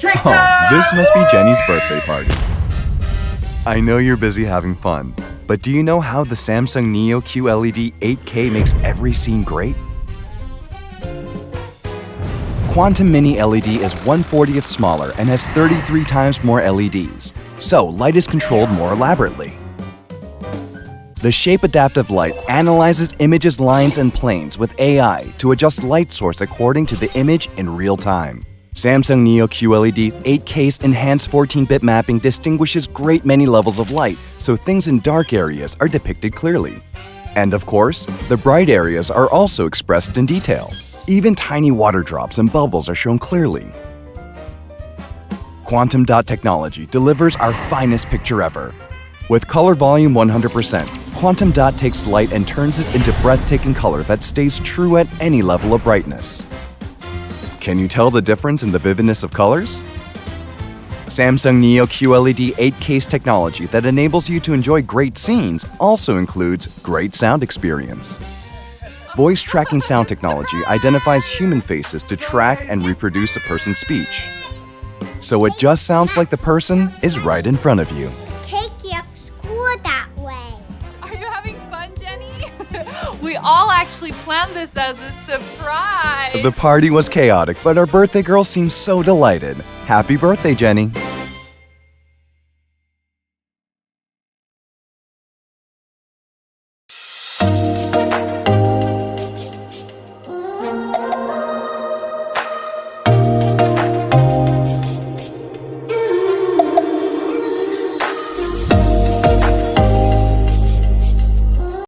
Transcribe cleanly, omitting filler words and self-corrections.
Oh, this must be Jenny's birthday party. I know you're busy having fun, but do you know how the Samsung Neo QLED 8K makes every scene great? Quantum Mini LED is 1/40th smaller and has 33 times more LEDs, so light is controlled more elaborately. The shape-adaptive light analyzes images, lines, and planes with AI to adjust light source according to the image in real time. Samsung Neo QLED 8K's enhanced 14-bit mapping distinguishes great many levels of light, so things in dark areas are depicted clearly. And of course, the bright areas are also expressed in detail. Even tiny water drops and bubbles are shown clearly. Quantum dot technology delivers our finest picture ever. With color volume 100%, Quantum dot takes light and turns it into breathtaking color that stays true at any level of brightness. Can you tell the difference in the vividness of colors? Samsung Neo QLED 8K's technology that enables you to enjoy great scenes also includes great sound experience. Voice tracking sound technology identifies human faces to track and reproduce a person's speech. So it just sounds like the person is right in front of you. We all actually planned this as a surprise. The party was chaotic, but our birthday girl seems so delighted. Happy birthday, Jenny.